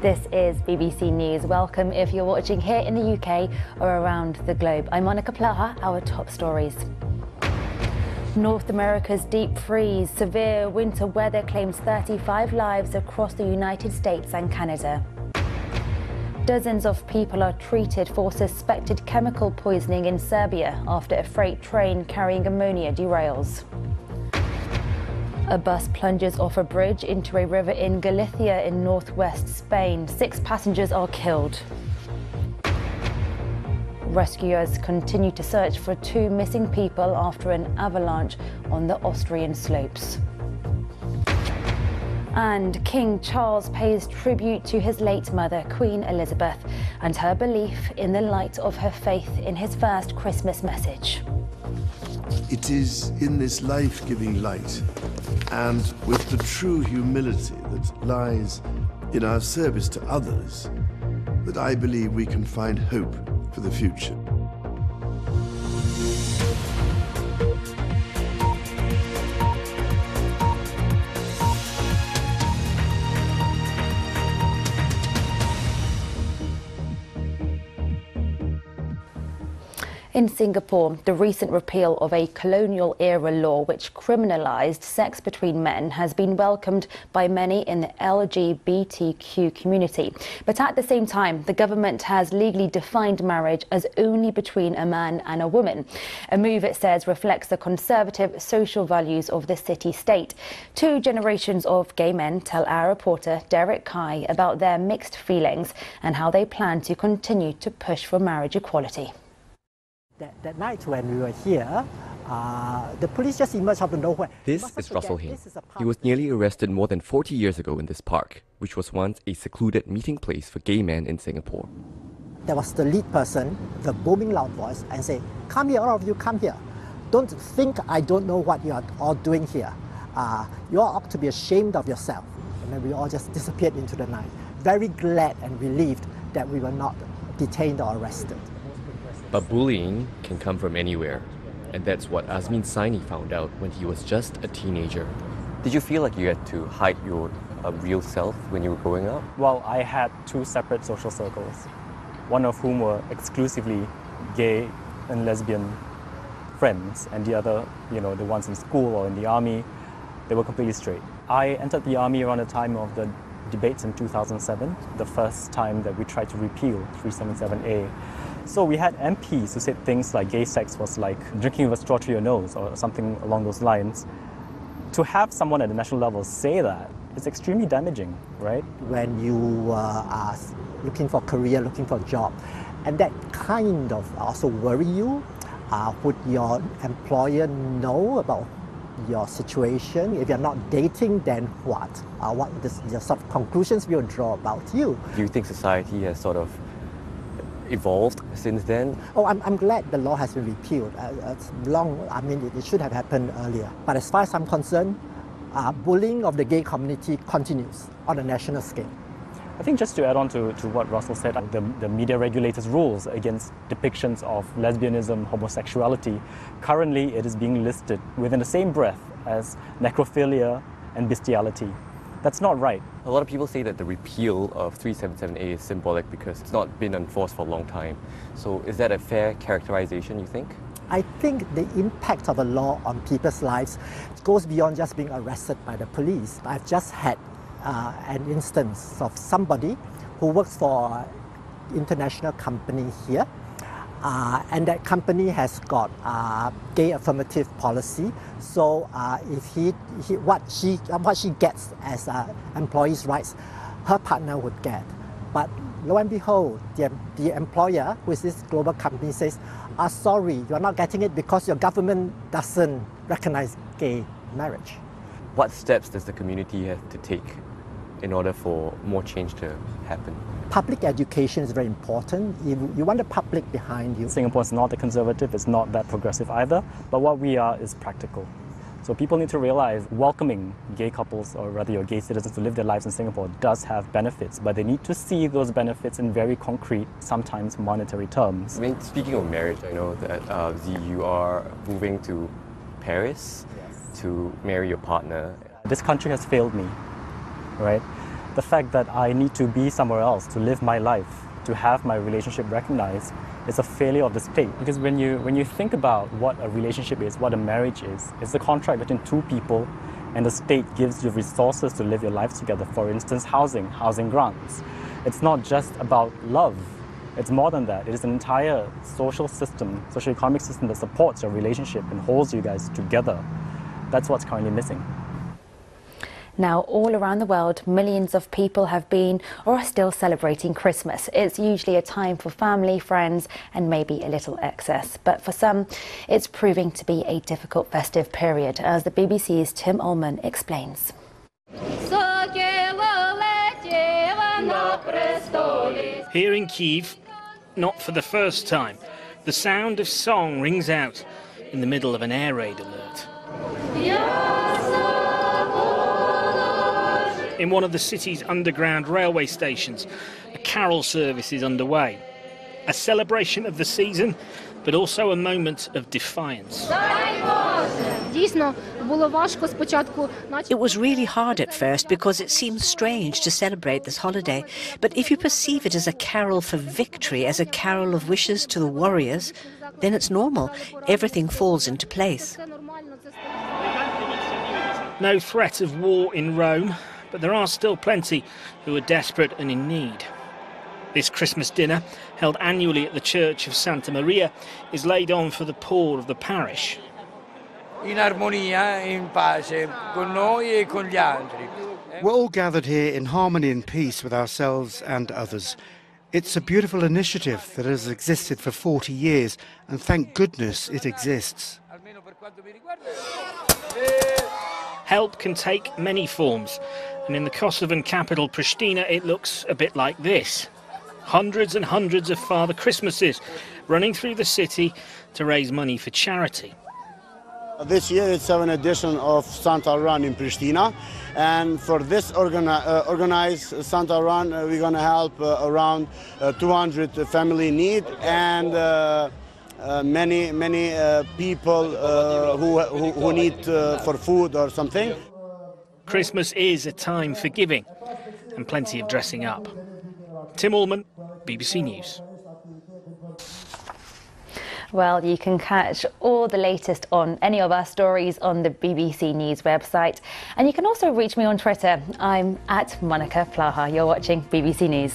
This is BBC News. Welcome if you're watching here in the UK or around the globe. I'm Monica Plaha, our top stories. North America's deep freeze, severe winter weather claims 35 lives across the United States and Canada. Dozens of people are treated for suspected chemical poisoning in Serbia after a freight train carrying ammonia derails. A bus plunges off a bridge into a river in Galicia in northwest Spain. 6 passengers are killed. Rescuers continue to search for 2 missing people after an avalanche on the Austrian slopes. And King Charles pays tribute to his late mother, Queen Elizabeth, and her belief in the light of her faith in his first Christmas message. It is in this life-giving light and with the true humility that lies in our service to others that I believe we can find hope for the future. In Singapore, the recent repeal of a colonial-era law which criminalised sex between men has been welcomed by many in the LGBTQ community. But at the same time, the government has legally defined marriage as only between a man and a woman. A move, it says, reflects the conservative social values of the city-state. 2 generations of gay men tell our reporter Derek Kai about their mixed feelings and how they plan to continue to push for marriage equality. That night when we were here, the police just emerged out of nowhere. This is Russell Hain. He was nearly arrested more than 40 years ago in this park, which was once a secluded meeting place for gay men in Singapore. There was the lead person, the booming loud voice, and say, "Come here, all of you, come here. Don't think I don't know what you are all doing here. You all ought to be ashamed of yourself." And then we all just disappeared into the night. Very glad and relieved that we were not detained or arrested. But bullying can come from anywhere, and that's what Azmin Saini found out when he was just a teenager. Did you feel like you had to hide your real self when you were growing up? Well, I had 2 separate social circles, one of whom were exclusively gay and lesbian friends, and the other, the ones in school or in the army, they were completely straight. I entered the army around the time of the debates in 2007, the first time that we tried to repeal 377A. So we had MPs who said things like gay sex was like drinking with a straw through your nose or something along those lines. To have someone at the national level say that is extremely damaging, right? When you are looking for a career, looking for a job, and that kind of also worry you, would your employer know about your situation? If you're not dating, then what? What the sort of conclusions we'll draw about you? Do you think society has sort of evolved since then? Oh, I'm glad the law has been repealed. It's long, it should have happened earlier. But as far as I'm concerned, bullying of the gay community continues on a national scale. I think just to add on to what Russell said, the media regulators' rules against depictions of lesbianism, homosexuality, currently it is being listed within the same breath as necrophilia and bestiality. That's not right. A lot of people say that the repeal of 377A is symbolic because it's not been enforced for a long time. So is that a fair characterization, you think? I think the impact of the law on people's lives goes beyond just being arrested by the police. I've just had an instance of somebody who works for an international company here, and that company has got gay affirmative policy. So if what she gets as employees' rights, her partner would get. But lo and behold, the employer, who is this global company, says, "Sorry, you're not getting it because your government doesn't recognize gay marriage." What steps does the community have to take in order for more change to happen? Public education is very important. You want the public behind you. Singapore is not that conservative, it's not that progressive either, but what we are is practical. So people need to realize welcoming gay couples, or rather your gay citizens, to live their lives in Singapore does have benefits, but they need to see those benefits in very concrete, sometimes monetary terms. Speaking of marriage, I know that you are moving to Paris to marry your partner. This country has failed me, right? The fact that I need to be somewhere else to live my life, to have my relationship recognized, is a failure of the state. Because when you think about what a relationship is, what a marriage is, it's a contract between two people, and the state gives you resources to live your life together. For instance, housing grants. It's not just about love. It's more than that. It is an entire social system, socio-economic system that supports your relationship and holds you guys together. That's what's currently missing. Now, all around the world, millions of people have been or are still celebrating Christmas. It's usually a time for family, friends, and maybe a little excess. But for some, it's proving to be a difficult festive period, as the BBC's Tim Ullman explains. Here in Kyiv, not for the first time, the sound of song rings out in the middle of an air raid alert. In one of the city's underground railway stations, a carol service is underway. A celebration of the season, but also a moment of defiance. It was really hard at first because it seemed strange to celebrate this holiday. But if you perceive it as a carol for victory, as a carol of wishes to the warriors, then it's normal. Everything falls into place. No threat of war in Rome, but there are still plenty who are desperate and in need. This Christmas dinner, held annually at the Church of Santa Maria, is laid on for the poor of the parish. We're all gathered here in harmony and peace with ourselves and others. It's a beautiful initiative that has existed for 40 years, and thank goodness it exists. Help can take many forms, and in the Kosovan capital Pristina it looks a bit like this. Hundreds and hundreds of Father Christmases running through the city to raise money for charity. This year it's an edition of Santa Run in Pristina, and for this organized Santa Run we're going to help around 200 family in need and many people who need for food or something. Christmas is a time for giving and plenty of dressing up. Tim Ullman, BBC News. Well, you can catch all the latest on any of our stories on the BBC News website. And you can also reach me on Twitter. I'm at Monica Plaha. You're watching BBC News.